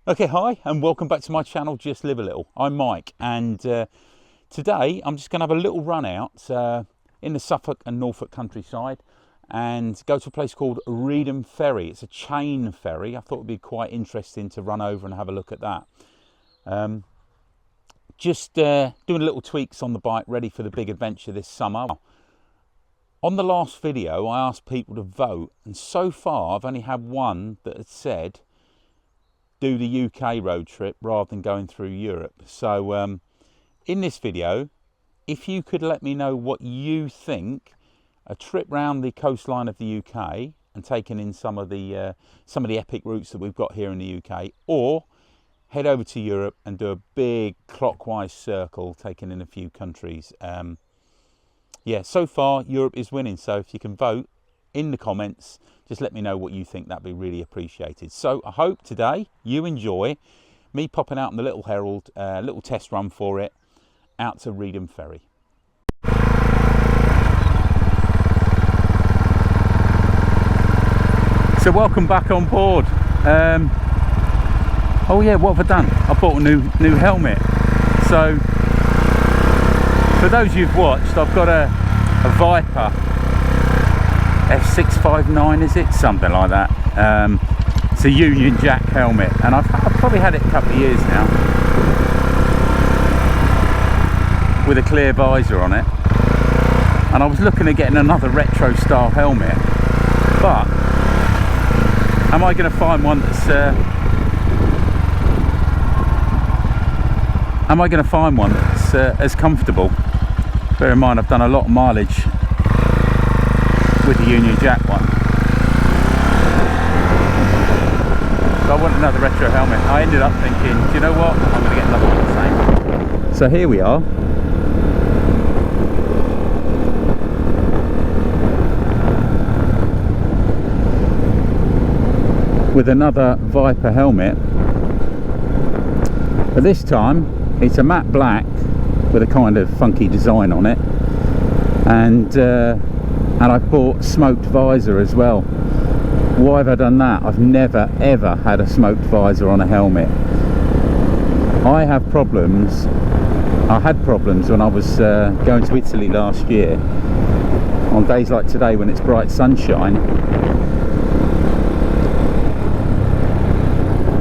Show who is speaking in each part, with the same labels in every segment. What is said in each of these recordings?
Speaker 1: Okay, hi and welcome back to my channel, Just Live a Little. I'm Mike, and today I'm just going to have a little run out in the Suffolk and Norfolk countryside and go to a place called Reedham Ferry. It's a chain ferry. I thought it would be quite interesting to run over and have a look at that. Just doing little tweaks on the bike, ready for the big adventure this summer. On the last video I asked people to vote, and so far I've only had one that had said do the UK road trip rather than going through Europe. So in this video, if you could let me know what you think a trip round the coastline of the UK and taking in some of the epic routes that we've got here in the UK, or head over to Europe and do a big clockwise circle taking in a few countries. Yeah, so far Europe is winning, so if you can vote in the comments, just let me know what you think. That'd be really appreciated. So I hope today you enjoy me popping out on the little Herald, little test run for it, out to Reedham Ferry. So welcome back on board. Oh yeah, what have I done? I bought a new helmet. So for those who've watched, I've got a Viper F659, is it? Something like that. It's a Union Jack helmet, and I've probably had it a couple of years now, with a clear visor on it. And I was looking at getting another retro style helmet, but am I going to find one that's as comfortable? Bear in mind, I've done a lot of mileage with the Union Jack one. So I want another retro helmet. I ended up thinking, do you know what? I'm going to get another one the same. So here we are. With another Viper helmet. But this time, it's a matte black with a kind of funky design on it. And I bought smoked visor as well. Why have I done that? I've never ever had a smoked visor on a helmet. I have problems. I had problems when I was going to Italy last year. On days like today when it's bright sunshine,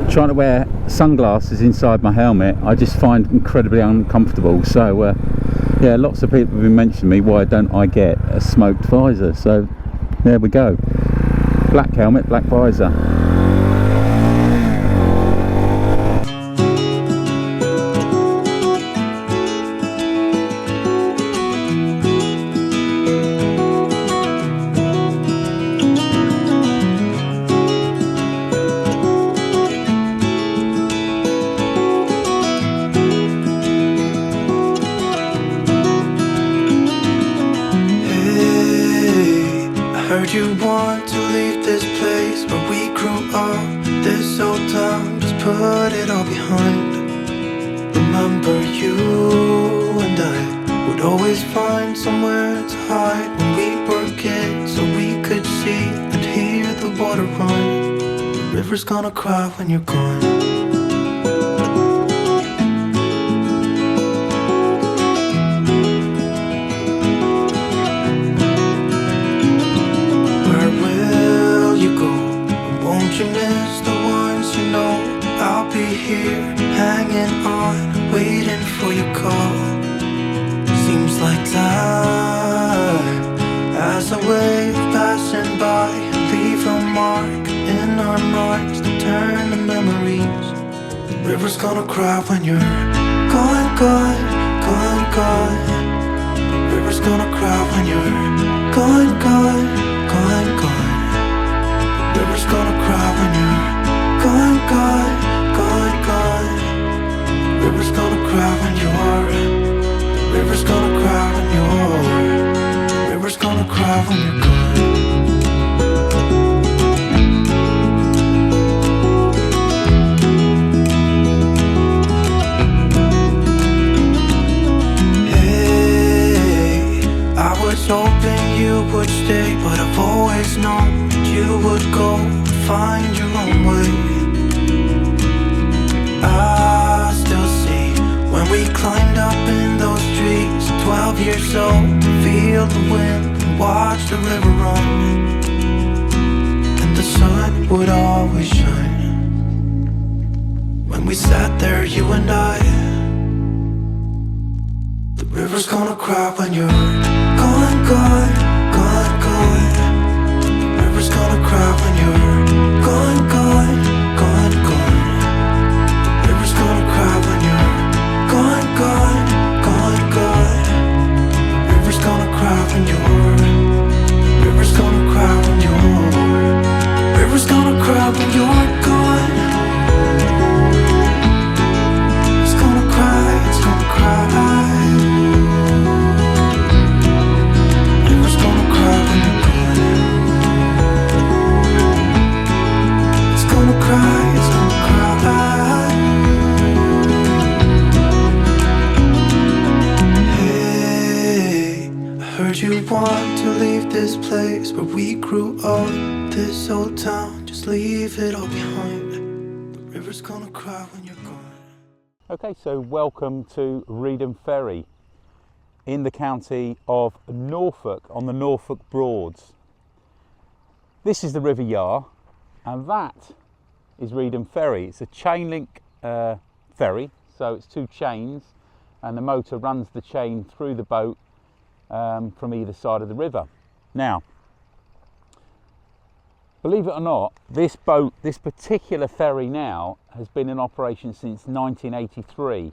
Speaker 1: trying to wear sunglasses inside my helmet, I just find incredibly uncomfortable. So yeah, lots of people have been mentioning me, why don't I get a smoked visor? So there we go, black helmet, black visor.
Speaker 2: Heard you want to leave this place where we grew up. This old town, just put it all behind. Remember you and I would always find somewhere to hide when we were kids, so we could see and hear the water run. The river's gonna cry when you're gone. You miss the ones you know. I'll be here, hanging on, waiting for your call. Seems like time as a wave passing by, leave a mark in our minds to turn to memories. The river's gonna cry when you're gone, gone, gone, gone. The river's gonna cry when you're gone, gone, gone, gone. The river's gonna cry when you're gone, gone, gone, gone. The river's gonna cry when you're. The river's gonna cry when you're. The river's gonna cry when you're gone. Hey, I was hoping you would stay, but I've always known that you would go. Find years old to feel the wind and watch the river run. And the sun would always shine when we sat there, you and I. The river's gonna cry when you're gone, gone, gone, gone. The river's gonna cry when you're gone, gone, gone, gone. The river's gonna cry when you're gone, gone, gone, gone. The river's gonna cry when you're. The river's gonna cry when you're. The river's gonna cry when you're gone. It's gonna cry, it's gonna cry. You want to leave this place where we grew up, this old town, just leave it all behind. The river's gonna cry when you're gone.
Speaker 1: Okay, so welcome to Reedham Ferry in the county of Norfolk on the Norfolk Broads. This is the River Yar, and that is Reedham Ferry. It's a chain link ferry, so it's two chains, and the motor runs the chain through the boat from either side of the river. Now, believe it or not, this boat, this particular ferry now, has been in operation since 1983.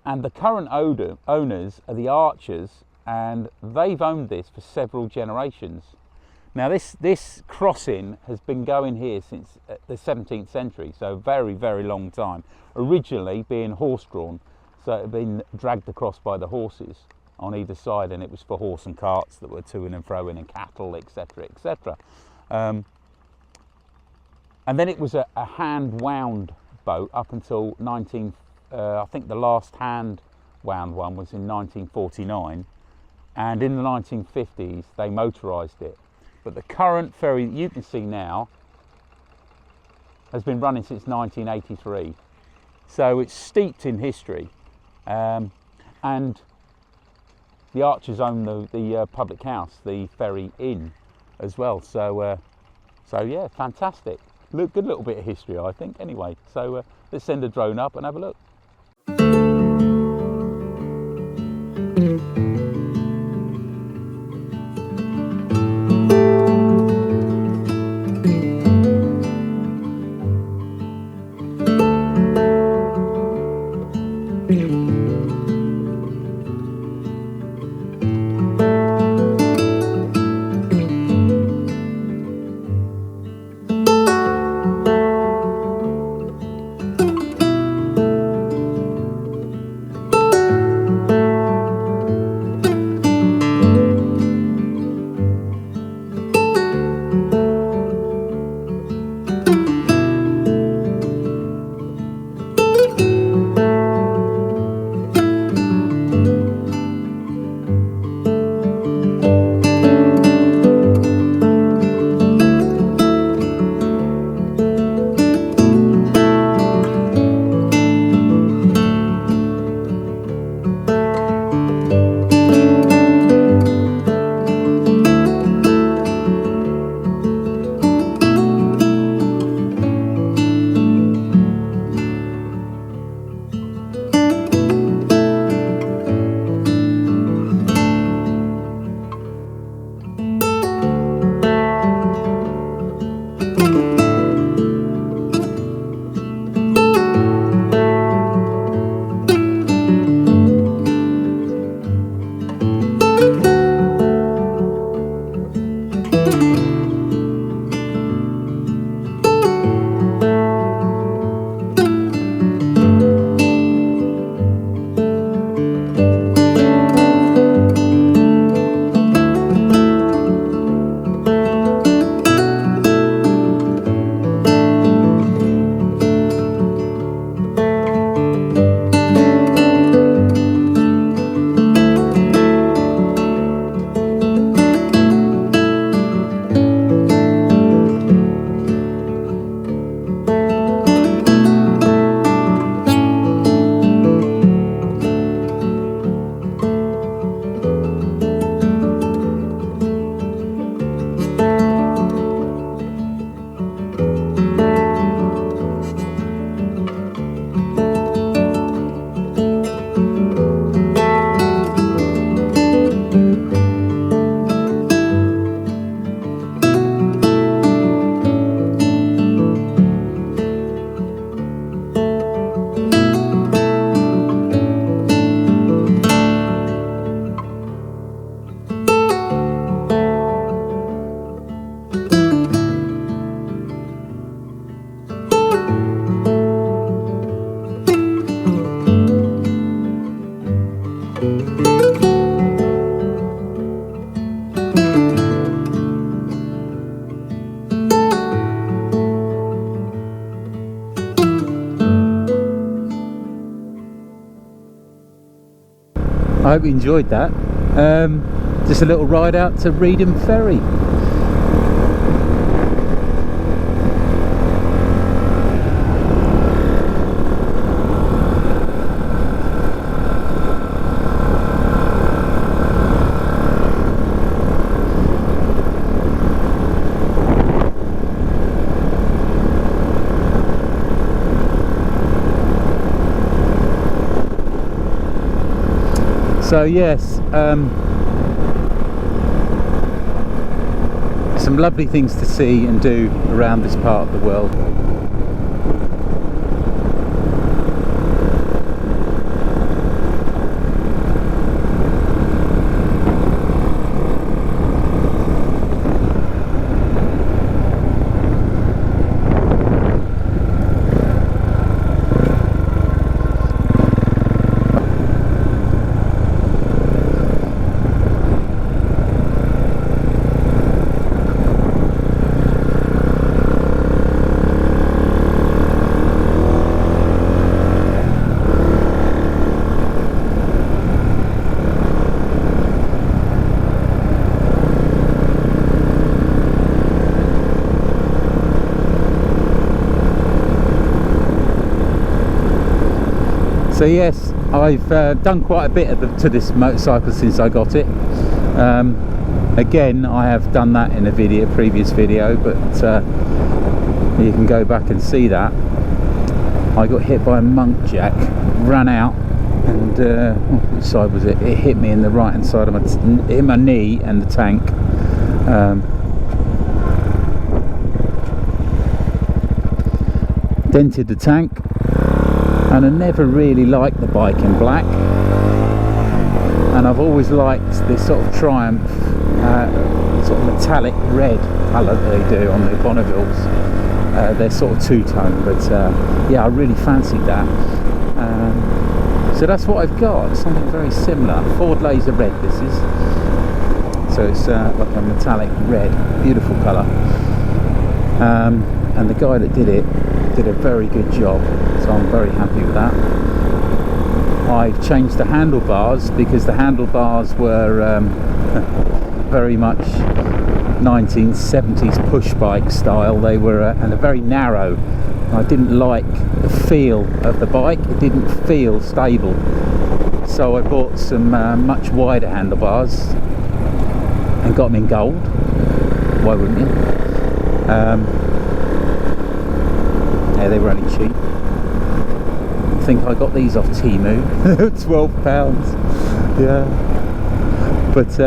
Speaker 1: And the current owners are the Archers, and they've owned this for several generations. Now this crossing has been going here since the 17th century, so very, very long time. Originally being horse-drawn, so it had been dragged across by the horses on either side, and it was for horse and carts that were to and fro and cattle, etc., etc. And then it was a hand-wound boat up until I think the last hand-wound one was in 1949, and in the 1950s they motorised it. But the current ferry that you can see now has been running since 1983, so it's steeped in history. And the Archers own the public house, the Ferry Inn, as well. So yeah, fantastic. Good little bit of history, I think. Anyway, so let's send a drone up and have a look. I hope you enjoyed that. Just a little ride out to Reedham Ferry. So yes, some lovely things to see and do around this part of the world. So yes, I've done quite a bit to this motorcycle since I got it. Again, I have done that in a previous video, but you can go back and see that. I got hit by a munkjack, ran out, and which side was it? It hit me in the right hand side of my knee and the tank. Dented the tank. And I never really liked the bike in black, and I've always liked this sort of Triumph sort of metallic red colour that they do on the Bonnevilles. They're sort of two-tone, but yeah, I really fancied that. So that's what I've got, something very similar. Ford Laser Red this is. So it's like a metallic red, beautiful colour. And the guy that did it did a very good job, so I'm very happy with that. I've changed the handlebars because the handlebars were very much 1970s push bike style. They were and they're very narrow. I didn't like the feel of the bike. It didn't feel stable, so I bought some much wider handlebars and got them in gold. Why wouldn't you? Yeah, they were only cheap. I think I got these off Temu. £12. Yeah. But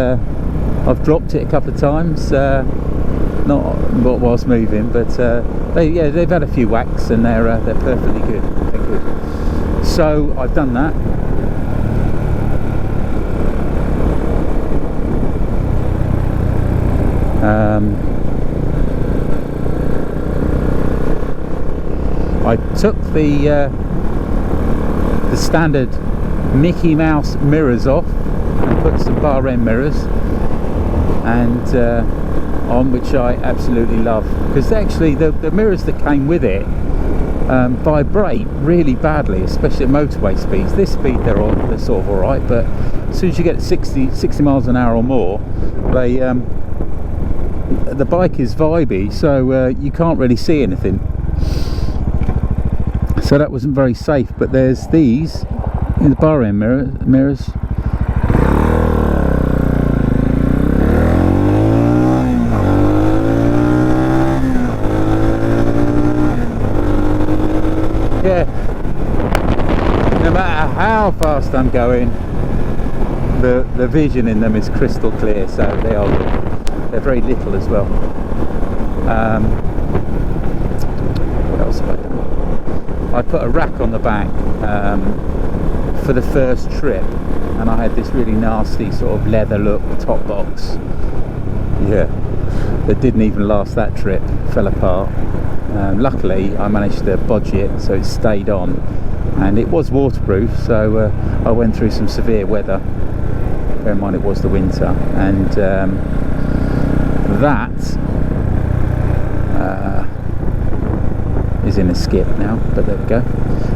Speaker 1: I've dropped it a couple of times. Not whilst moving, but they've had a few whacks and they're perfectly good. They're good. So I've done that. I took the standard Mickey Mouse mirrors off and put some bar end mirrors, and on, which I absolutely love, because actually the mirrors that came with it vibrate really badly, especially at motorway speeds. This speed they're sort of alright, but as soon as you get 60 miles an hour or more, the bike is vibey, so you can't really see anything. So that wasn't very safe. But there's these in the bar end mirrors. Yeah, no matter how fast I'm going, the vision in them is crystal clear, so they are good. They're very little as well. What else have I done? I put a rack on the back for the first trip, and I had this really nasty sort of leather look top box. Yeah, that didn't even last that trip, fell apart. Luckily I managed to bodge it so it stayed on, and it was waterproof, so I went through some severe weather. Bear in mind it was the winter, and that is in a skip now, but there we go.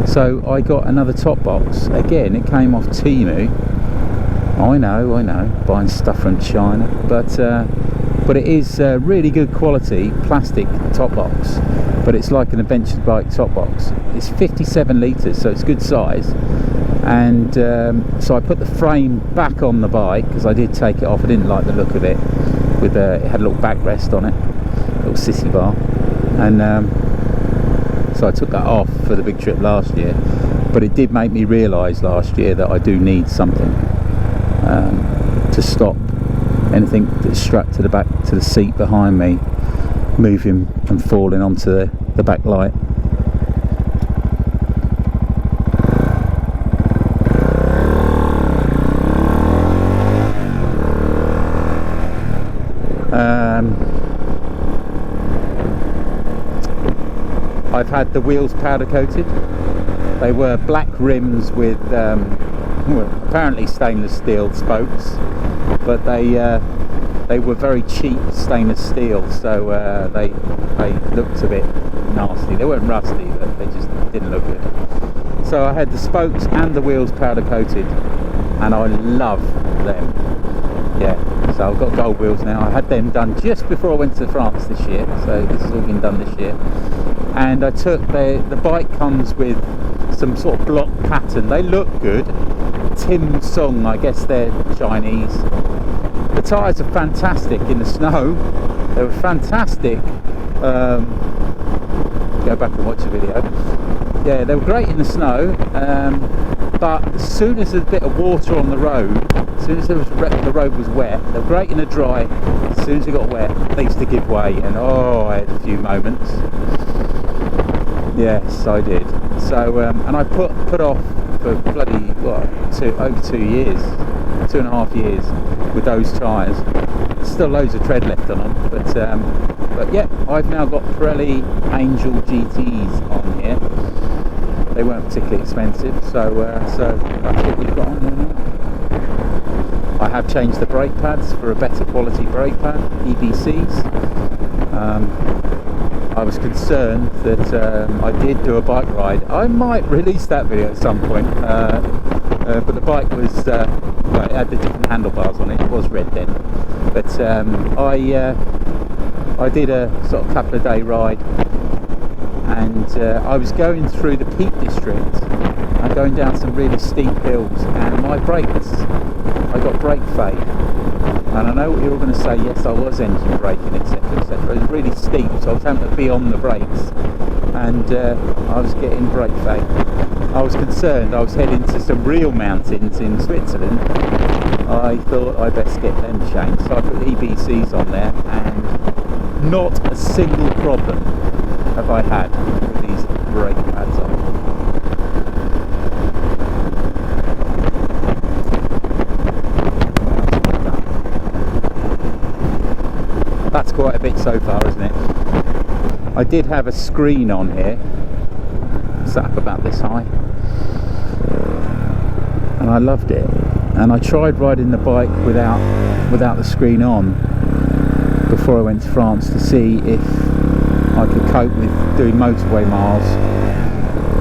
Speaker 1: So I got another top box. Again, it came off Temu. I know, buying stuff from China, but it is really good quality plastic top box. But it's like an adventure bike top box. It's 57 litres, so it's good size. And so I put the frame back on the bike because I did take it off. I didn't like the look of it. With it had a little backrest on it, a little sissy bar, and so I took that off for the big trip last year. But it did make me realise last year that I do need something to stop anything that's strapped to the back to the seat behind me moving and falling onto the back light. I've had the wheels powder coated. They were black rims with well, apparently stainless steel spokes, but they were very cheap stainless steel, so they looked a bit nasty. They weren't rusty, but they just didn't look good. So I had the spokes and the wheels powder coated, and I love them. Yeah, so I've got gold wheels now. I had them done just before I went to France this year, so this has all been done this year. And I took the bike comes with some sort of block pattern. They look good. Tim Sung, I guess they're Chinese. The tyres are fantastic in the snow. They were fantastic. Go back and watch the video. Yeah, they were great in the snow. But as soon as there's a bit of water on the road, as soon as the road was wet, they were great in the dry. As soon as it got wet, they used to give way, and oh, I had a few moments. Yes, I did. So, and I put off for bloody over 2 years, 2.5 years with those tyres. Still loads of tread left on them, but yeah, I've now got Pirelli Angel GTs on here. They weren't particularly expensive, so that's what we've got on here now. I have changed the brake pads for a better quality brake pad, EBCs. I was concerned that I did do a bike ride. I might release that video at some point, but the bike was, well, it had the different handlebars on it. It was red then, but I did a sort of couple of day ride, and I was going through the Peak District and going down some really steep hills, and my brakes, I got brake fade. And I know what you're all going to say, yes, I was engine braking, etc, etc. It was really steep, so I was having to be on the brakes, and I was getting brake fade. I was concerned. I was heading to some real mountains in Switzerland. I thought I best get them changed, so I put the EBCs on there, and not a single problem have I had with these brake pads on. That's quite a bit so far, isn't it? I did have a screen on here, set up about this high, and I loved it. And I tried riding the bike without the screen on before I went to France to see if I could cope with doing motorway miles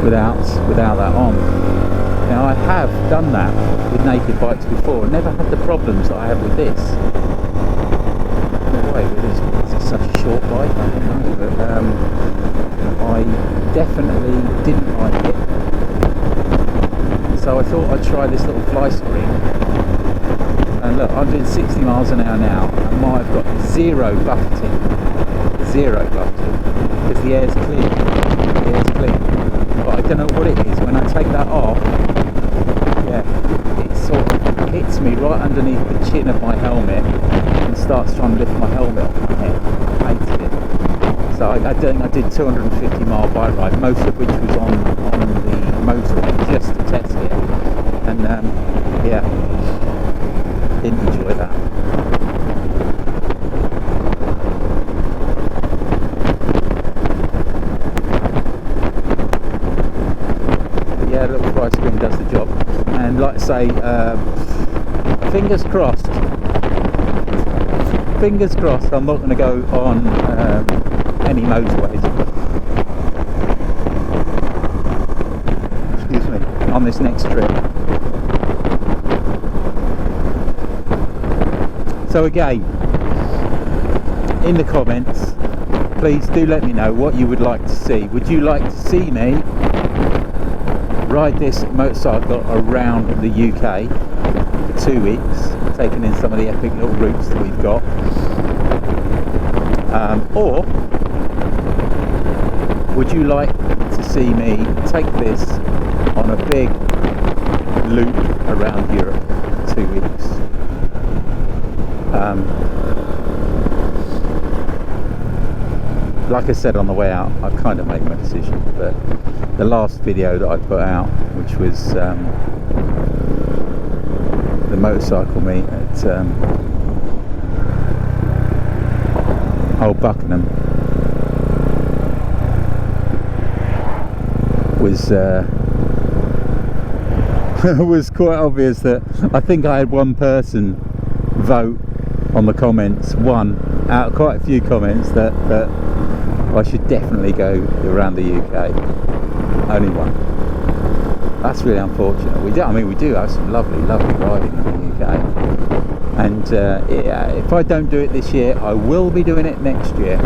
Speaker 1: without that on. Now, I have done that with naked bikes before and never had the problems that I have with this. It's such a short bike, I don't know, but I definitely didn't like it. So I thought I'd try this little fly screen. And look, I'm doing 60 miles an hour now, and I've got zero buffeting, because the air's clean. But I don't know what it is. When I take that off, yeah, it sort of hits me right underneath the chin of my helmet and starts trying to lift my helmet off my head. I hated it. So I think I did 250 mile bike ride, most of which was on the motorway, just to test it. And yeah, didn't enjoy that. Yeah, the little fly screen does the job. And like I say, fingers crossed, I'm not going to go on any motorways, excuse me, on this next trip. So again, in the comments, please do let me know what you would like to see. Would you like to see me ride this motorcycle around the UK for 2 weeks, taking in some of the epic little routes that we've got? Or would you like to see me take this on a big loop around Europe for 2 weeks? Like I said on the way out, I've kind of made my decision, but the last video that I put out, which was the motorcycle meet at Old Buckingham, was was quite obvious that I think I had one person vote on the comments, one out of quite a few comments, that I should definitely go around the UK. Only one. That's really unfortunate. We do have some lovely riding in the UK, and yeah, if I don't do it this year, I will be doing it next year.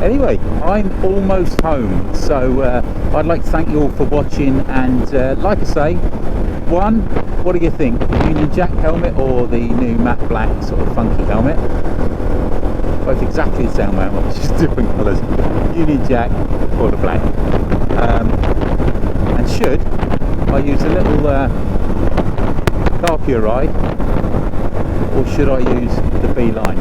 Speaker 1: Anyway, I'm almost home, so I'd like to thank you all for watching, and like I say, one, what do you think? The Union Jack helmet or the new matte black sort of funky helmet? Both exactly the same helmet, just different colours. Union Jack or the black. And should I use a little car pure ride, or should I use the B-line?